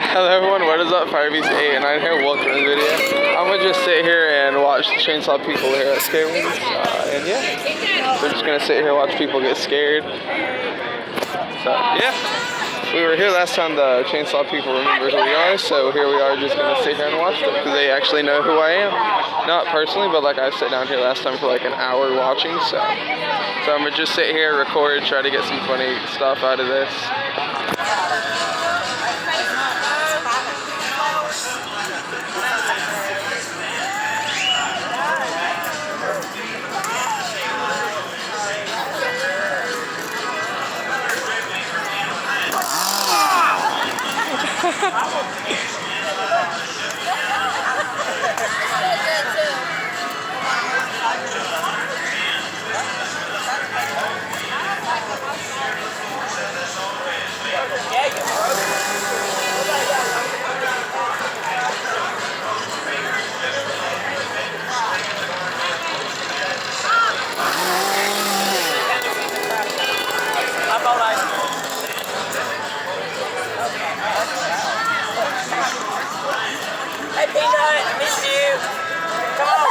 Hello everyone, what is up? FireBeast889 here, welcome to the video. I'm gonna just sit here and watch the chainsaw people here at Scarowinds, and yeah, we're just gonna sit here and watch people get scared. So yeah, we were here last time the chainsaw people remember who we are, so here we are just gonna sit here and watch them, because they actually know who I am. Not personally, but like I sat down here last time for like an hour watching, so I'm gonna just sit here, record, try to get some funny stuff out of this. Hey, Peanut, I miss you. Come on.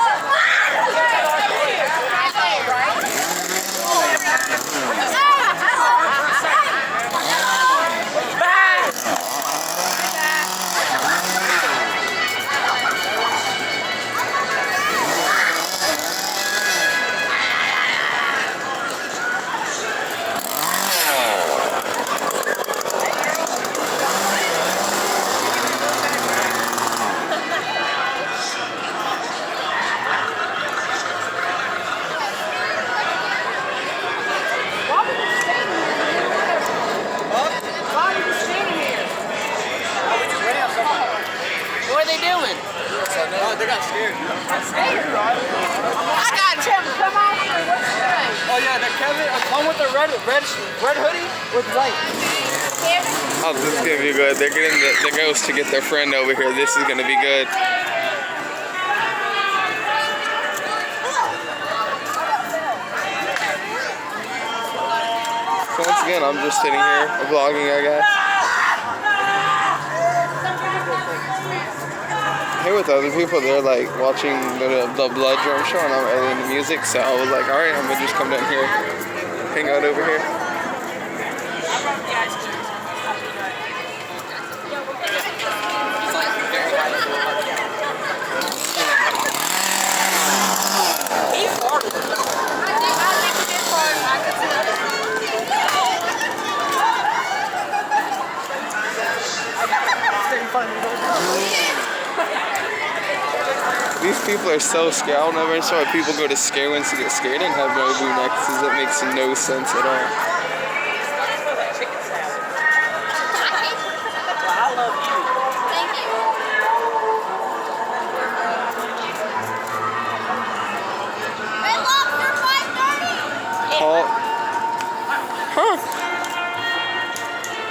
What are they doing? Oh, they got scared. I got him. Come on here. What's your name? Oh yeah, the Kevin, one with the red hoodie with white. Oh, this is gonna be good. They're getting the ghost to get their friend over here. This is gonna be good. So once again, I'm just sitting here vlogging, I guess. Here with other people, they're like watching the blood drum show, and I'm really into music, so I was like, alright, I'm gonna just come down here, hang out over here. These people are so scared. I'll never understand why people go to Scarowinds to get scared and have no blue necklaces. That makes no sense at all. I love you. Thank you. Hey, look, they're 5:30. Oh. Huh.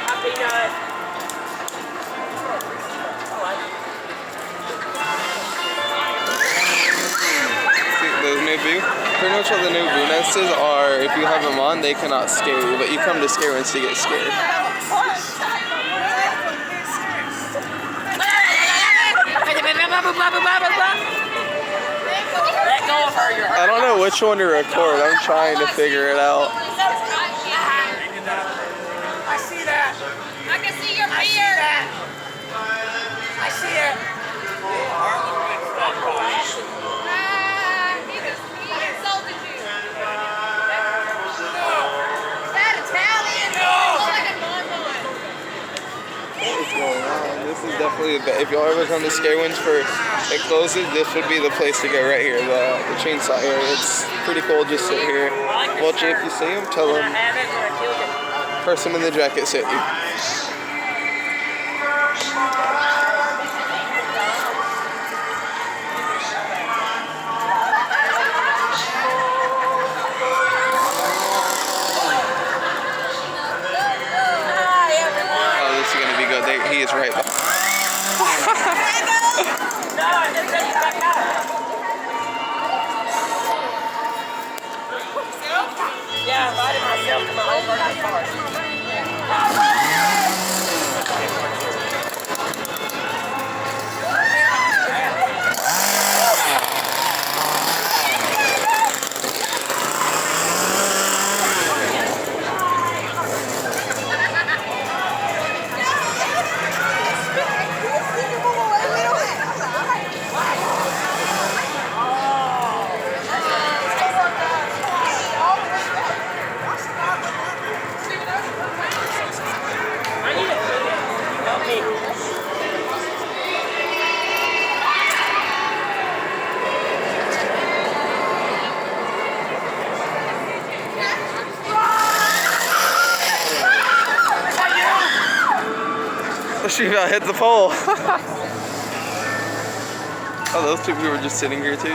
Hi, Peanut. Those new boo. Pretty much all the new boo necklaces are, if you have them on, they cannot scare you, but you come to Scarowinds to get scared. Let go of her. You're I don't know which one to record. I'm trying to figure it out. I see that. I can see your I see beard. that. I see it. He insulted you. That Italian. Look like a bonbon. What is going on? This is definitely, if y'all ever come to Scarowinds for explosive, this would be the place to go right here, the chainsaw area. It's pretty cool, just sit here. Watch it. If you see him, tell him person in the jacket sent you. Oh, this is gonna be good. He is right back. Yeah, I invited myself to my own birthday party. She about hit the pole. Oh, those two people were just sitting here too.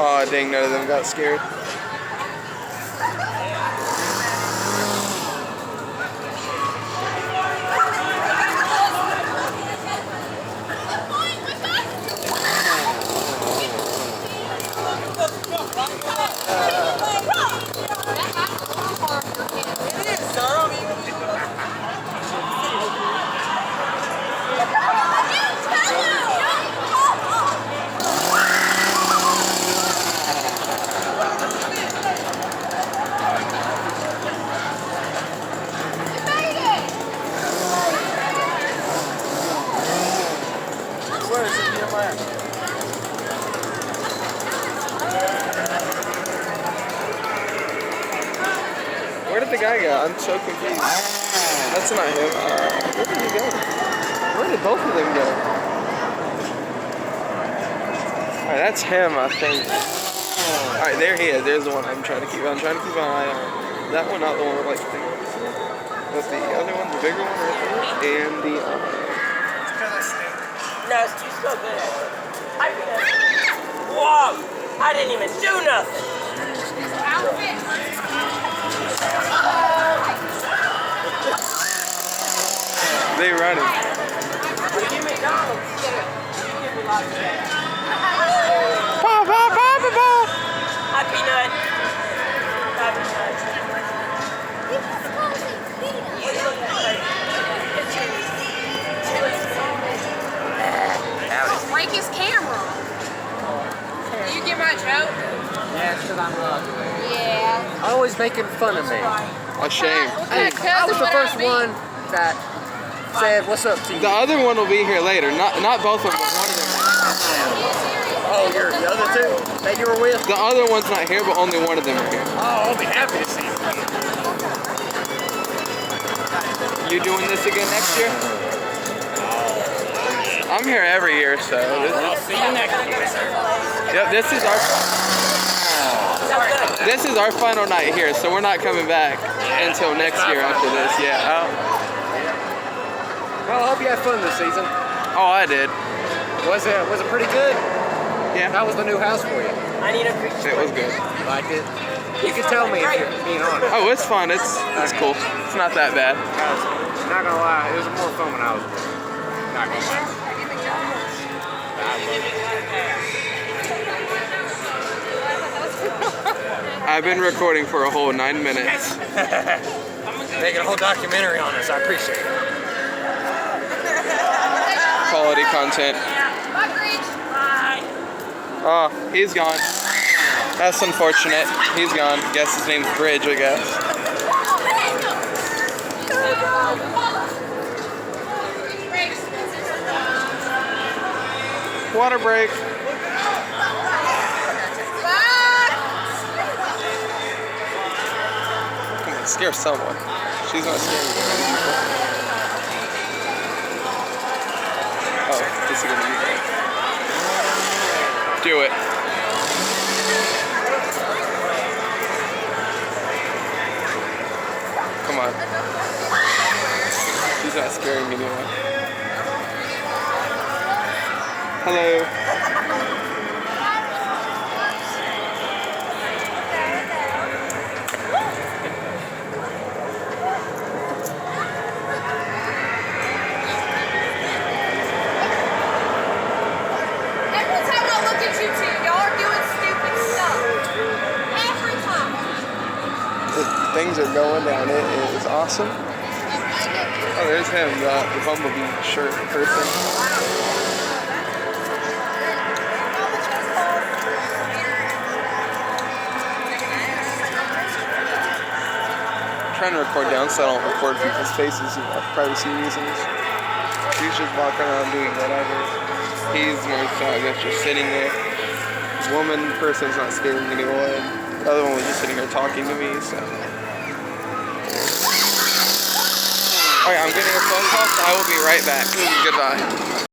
Oh, dang, none of them got scared. Where did the guy go? I'm so confused. That's not him. Where did he go? Where did both of them go? Alright, that's him, I think. Alright, there he is. There's the one I'm trying to keep. I'm trying to keep an eye on. That one, not the one with like the thing. But the other one, the bigger one right there, and the No, it's too so good at it. Whoa! I didn't even do nothing. they running. Give McDonald's. You give me lots of that. Pa, pa, pa, pa, pa. Happy nut. Happy nut. Break his camera. Do you get my joke? Yeah, it's because I'm ugly. Yeah. Always making fun of me. A shame. Hey, I was the first one that said, "What's up to you?" The other one will be here later. Not both of them. One of them. Oh, you're the other two that you were with? The other one's not here, but only one of them are here. Oh, I'll be happy to see you. You doing this again next year? I'm here every year, so. I'll see you next year, sir. Yep, this is our final night here, so we're not coming back until next year after this. Yeah. Well, I hope you had fun this season. Oh, I did. Was it pretty good? Yeah. How was the new house for you? I need a picture. It was good. Liked it? You can tell me if you're being honest. Oh, it's fun. It's cool. It's not that bad. Not gonna lie, it was more fun when I was with you. Not gonna lie. I've been recording for a whole 9 minutes. Making a whole documentary on us, I appreciate it. Quality content. Bye, Grinch. Bye. Oh, he's gone. That's unfortunate. He's gone. Guess his name's Bridge, I guess. Water break. Come on, scare someone. She's not scaring you. Oh, this is gonna be good. Do it. Come on. She's not scaring anyone. Hello. Every time I look at you two, y'all are doing stupid stuff. Every time. Things are going down. It is awesome. Oh, there's him, the bumblebee shirt person. I'm trying to record down so I don't record people's faces for privacy reasons. He's just walking around doing whatever. He's more so, I guess, just sitting there. This woman person's not scaring anyone. The other one was just sitting here talking to me, so. Alright, I'm getting a phone call, so I will be right back. Goodbye.